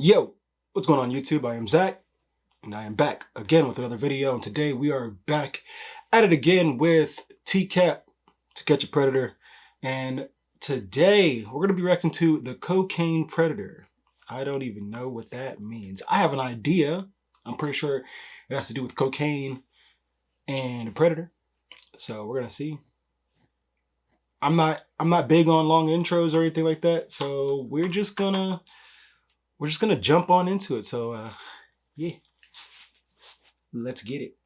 Yo, what's going on YouTube? I am Zach, and I am back again with another video, and today we are back at it again with TCAP, To Catch a Predator, and today we're going to be reacting to the cocaine predator. I don't even know what that means. I have an idea. I'm pretty sure it has to do with cocaine and a predator, so we're going to see. I'm not big on long intros or anything like that, so we're just gonna jump on into it. So yeah, let's get it.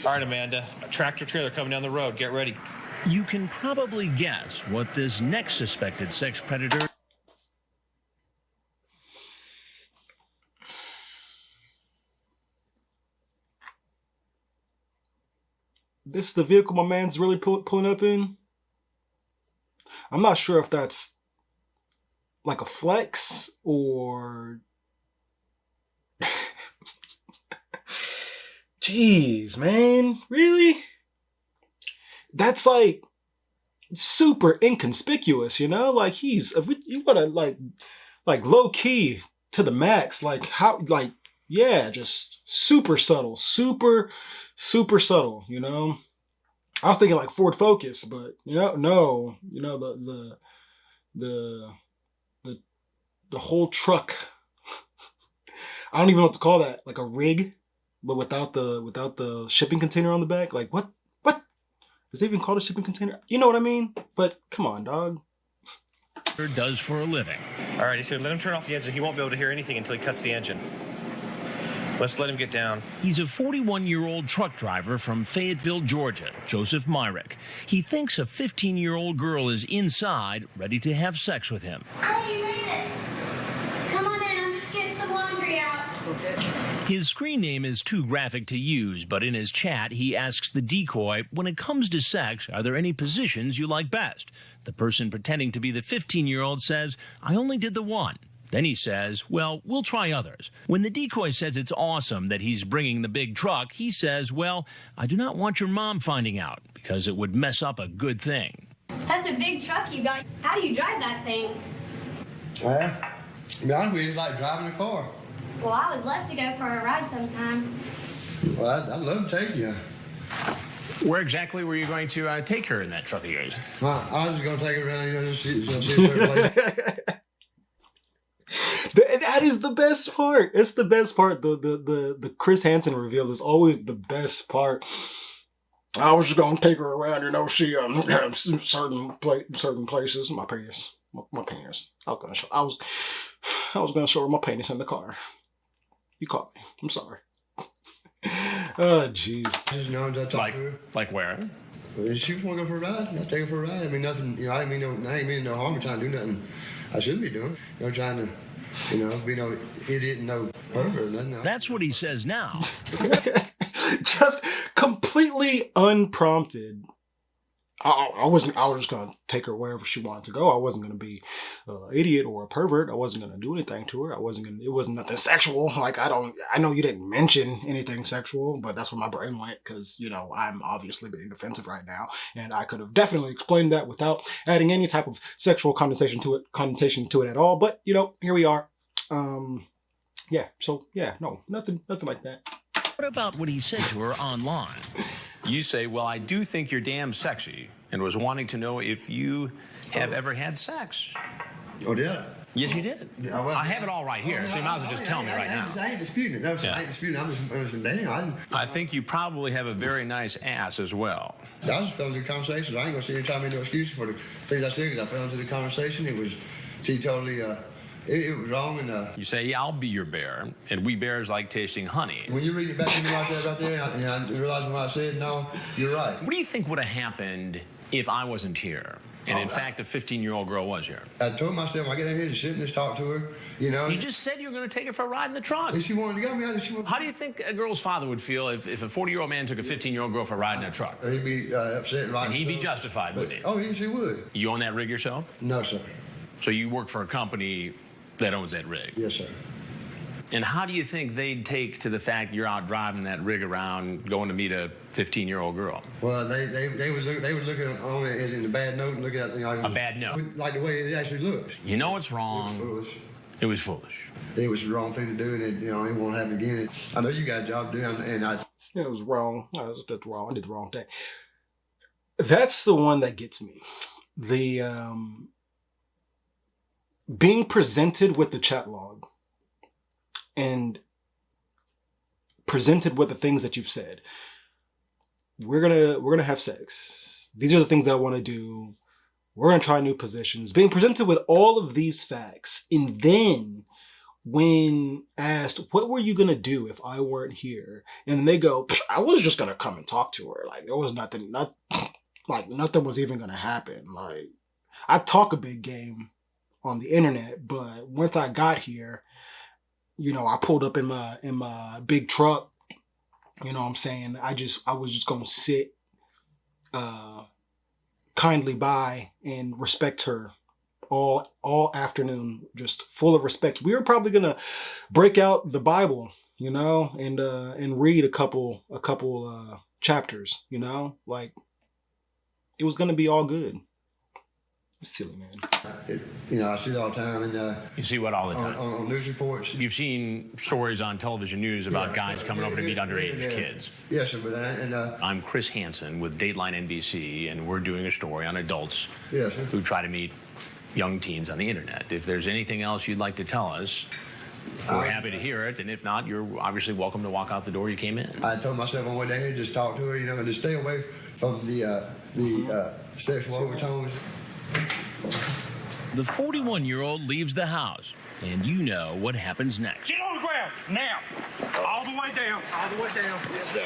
All right, Amanda, a tractor trailer coming down the road. Get ready. You can probably guess what this next suspected sex predator This is the vehicle my man's really pulling up in. I'm not sure if that's like a flex or... Jeez, man, really? That's like super inconspicuous, you know? Like you wanna like low key to the max, like how, like, yeah, just super subtle, super subtle, you know? I was thinking like Ford Focus, but no, you know, the whole truck. I don't even know what to call that, like a rig, but without the shipping container on the back. Like what is it even called, a shipping container? You know what I mean? But come on, dog. does for a living. All right, he said let him turn off the engine. He won't be able to hear anything until he cuts the engine. Let's let him get down. He's a 41-year-old truck driver from Fayetteville, Georgia, Joseph Myrick. He thinks a 15-year-old girl is inside, ready to have sex with him. Hey, you made it. Come on in, I'm just getting some laundry out. His screen name is too graphic to use, but in his chat, he asks the decoy, when it comes to sex, are there any positions you like best? The person pretending to be the 15-year-old says, I only did the one. Then he says, well, we'll try others. When the decoy says it's awesome that he's bringing the big truck, he says, well, I do not want your mom finding out because it would mess up a good thing. That's a big truck you got. How do you drive that thing? Well, to be honest with you, it's like driving a car. Well, I would love to go for a ride sometime. Well, I'd love to take you. Where exactly were you going to take her in that truck of yours? Well, I was just going to take it around, you know, just see a certain place. That is the best part. It's the best part. The Chris Hansen reveal is always the best part. I was just gonna take her around, you know. She certain places. My penis. I was gonna show her my penis in the car. You caught me. I'm sorry. Oh jeez. Just know I talk to her. Like where? Well, she just want to go for a ride. I take her for a ride. I mean, nothing. You know, I ain't mean no harm in trying to do nothing I shouldn't be doing. You know, trying to, you know, be no idiot and no pervert or nothing. That's what he says now. Just completely unprompted. I was just gonna take her wherever she wanted to go. I wasn't gonna be an idiot or a pervert. I wasn't gonna do anything to her. It wasn't nothing sexual. Like I know you didn't mention anything sexual, but that's where my brain went, because you know I'm obviously being defensive right now, and I could have definitely explained that without adding any type of sexual connotation to it at all. But you know, here we are. Yeah. So yeah, no, nothing like that. What about what he said to her online? You say, well, I do think you're damn sexy, and was wanting to know if you have ever had sex. Oh, yeah. Yes, you did. Yeah, well, I have it all right here, so you might as well just tell me right now. I ain't disputing it. No, Yeah. I ain't disputing it. I'm just damn. I think you probably have a very nice ass as well. I just fell into the conversation. I ain't gonna sit here and tell me no excuses for the things I said, because I fell into the conversation. It was totally, it was wrong. And You say, yeah, I'll be your bear, and we bears like tasting honey. when you read it back to me like that right there, I realizing what I said. No, you're right. What do you think would have happened if I wasn't here, and in fact a 15-year-old girl was here? I told myself, I get in here and sit and just talk to her, you know. You just said you were going to take her for a ride in the truck. If she wanted to go, she wanted. How do you think a girl's father would feel if a 40-year-old man took a 15-year-old girl for a ride in a truck? He'd be upset, right? And he'd be justified, wouldn't he? Oh, yes, he would. You own that rig yourself? No, sir. So you work for a company that owns that rig? Yes, sir. And how do you think they'd take to the fact you're out driving that rig around, going to meet a 15-year-old girl? Well, they would look at on it as in a bad note and look at it, A bad note. like the way it actually looks. You know it's wrong. It was foolish. It was foolish. It was the wrong thing to do, and it won't happen again. I know you got a job to do, and It was wrong. I did the wrong thing. That's the one that gets me. The being presented with the chat log and presented with the things that you've said. We're gonna have sex. These are the things that I want to do. We're gonna try new positions. Being presented with all of these facts, and then when asked, what were you gonna do if I weren't here? And they go, I was just gonna come and talk to her. Like there was nothing was even gonna happen. Like I talk a big game on the internet, but once I got here, I pulled up in my big truck. You know what I'm saying? I was just gonna sit kindly by and respect her all afternoon, just full of respect. We were probably gonna break out the Bible, and read a couple chapters, like it was gonna be all good. Silly man. I see it all the time, and You see what all the time? on news reports. You've seen stories on television news about guys coming over to meet underage kids. Yes, sir, but I'm Chris Hansen with Dateline NBC, and we're doing a story on adults yes, sir. who try to meet young teens on the internet. If there's anything else you'd like to tell us, we're happy to hear it, and if not, you're obviously welcome to walk out the door you came in. I told myself on one day, just talk to her, and just stay away from the sexual overtones. The 41-year-old leaves the house, and you know what happens next. Get on the ground, now. All the way down, all the way down. Yes, sir.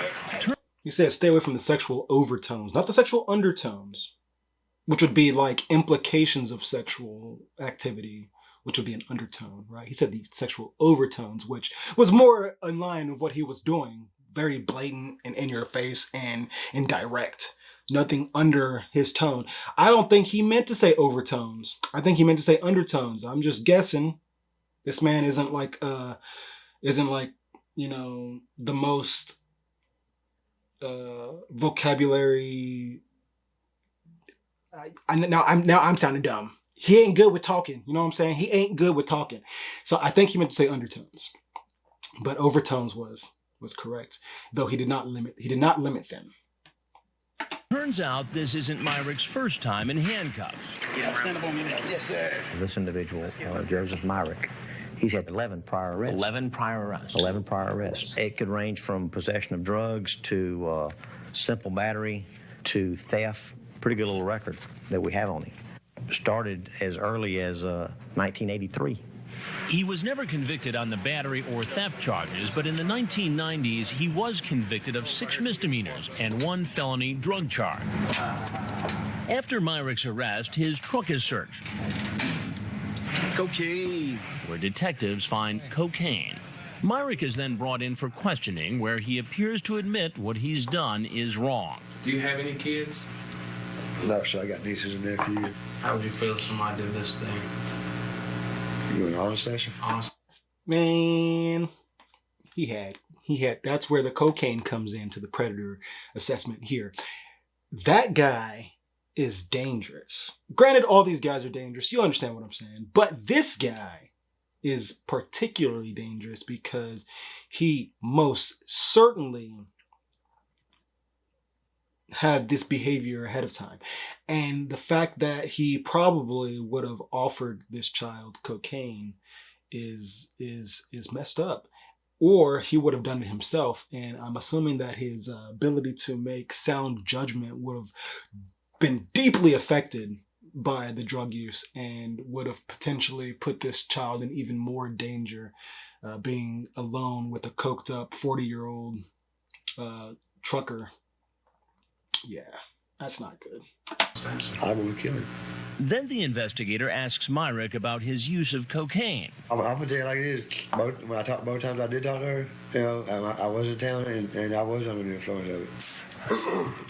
He said stay away from the sexual overtones, not the sexual undertones, which would be like implications of sexual activity, which would be an undertone, right? He said the sexual overtones, which was more in line with what he was doing. Very blatant and in your face and direct. Nothing under his tone. I don't think he meant to say overtones. I think he meant to say undertones. I'm just guessing. This man isn't like the most vocabulary. Now I'm sounding dumb. He ain't good with talking. You know what I'm saying? He ain't good with talking. So I think he meant to say undertones, but overtones was correct. Though he did not limit them. Turns out this isn't Myrick's first time in handcuffs. Yes, sir. This individual, Joseph Myrick, he's had 11 prior arrests. 11 prior arrests. 11 prior arrests. It could range from possession of drugs to simple battery to theft. Pretty good little record that we have on him. Started as early as 1983. He was never convicted on the battery or theft charges, but in the 1990s, he was convicted of 6 misdemeanors and 1 felony drug charge. After Myrick's arrest, his truck is searched. Cocaine. Where detectives find cocaine. Myrick is then brought in for questioning, where he appears to admit what he's done is wrong. Do you have any kids? No, sir, I got nieces and nephews. How would you feel if somebody did this thing? You in honest session? Honestly. Man, he had, that's where the cocaine comes into the predator assessment here. That guy is dangerous. Granted, all these guys are dangerous. You understand what I'm saying. But this guy is particularly dangerous because he most certainly had this behavior ahead of time. And the fact that he probably would have offered this child cocaine is messed up. Or he would have done it himself. And I'm assuming that his ability to make sound judgment would have been deeply affected by the drug use and would have potentially put this child in even more danger, being alone with a coked up 40-year-old trucker. Yeah, that's not good. I would kill him. Then the investigator asks Myrick about his use of cocaine. I'm gonna tell you like it is. When I talked, both times I did talk to her, I was in town and I was under the influence of it.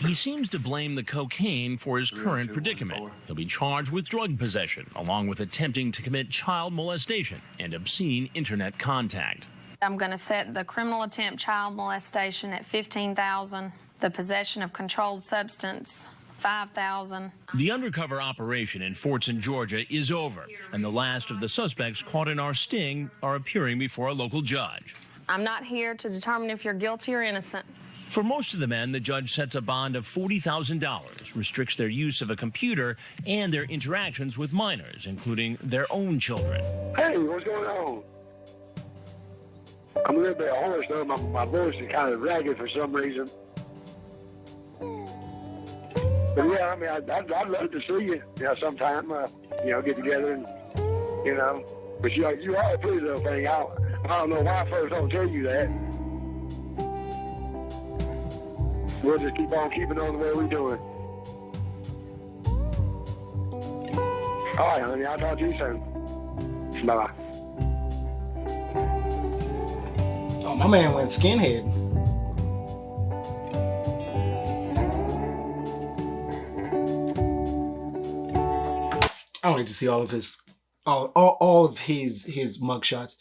He seems to blame the cocaine for his current predicament. He'll be charged with drug possession, along with attempting to commit child molestation and obscene internet contact. I'm going to set the criminal attempt child molestation at $15,000, the possession of controlled substance, $5,000. The undercover operation in Fortson, Georgia is over, and the last of the suspects caught in our sting are appearing before a local judge. I'm not here to determine if you're guilty or innocent. For most of the men, the judge sets a bond of $40,000, restricts their use of a computer and their interactions with minors, including their own children. Hey, what's going on? I'm a little bit hoarse, though. My voice is kind of ragged for some reason. But yeah, I mean, I'd love to see you, sometime, get together and, But you are a pretty little thing. I don't know why I first don't tell you that. We'll just keep on keeping on the way we're doing. All right, honey, I'll talk to you soon. Bye-bye. Oh, my man went skinhead. I don't need to see all of his mugshots.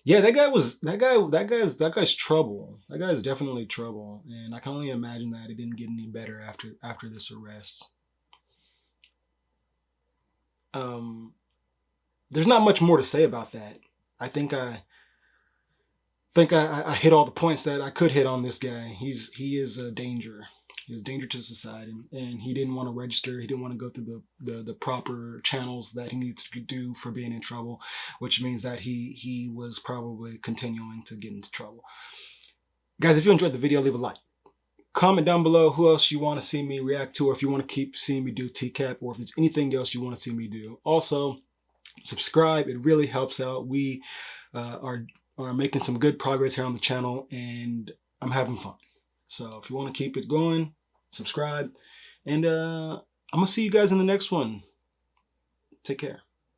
Yeah, that guy's trouble. That guy's definitely trouble, and I can only imagine that it didn't get any better after this arrest. There's not much more to say about that. I think I hit all the points that I could hit on this guy. He is a danger. He's a danger to society, and he didn't want to register. He didn't want to go through the proper channels that he needs to do for being in trouble, which means that he was probably continuing to get into trouble. Guys, if you enjoyed the video, leave a like. Comment down below who else you want to see me react to, or if you want to keep seeing me do TCAP, or if there's anything else you want to see me do. Also, subscribe. It really helps out. We are making some good progress here on the channel, and I'm having fun. So if you want to keep it going, subscribe. And I'm going to see you guys in the next one. Take care.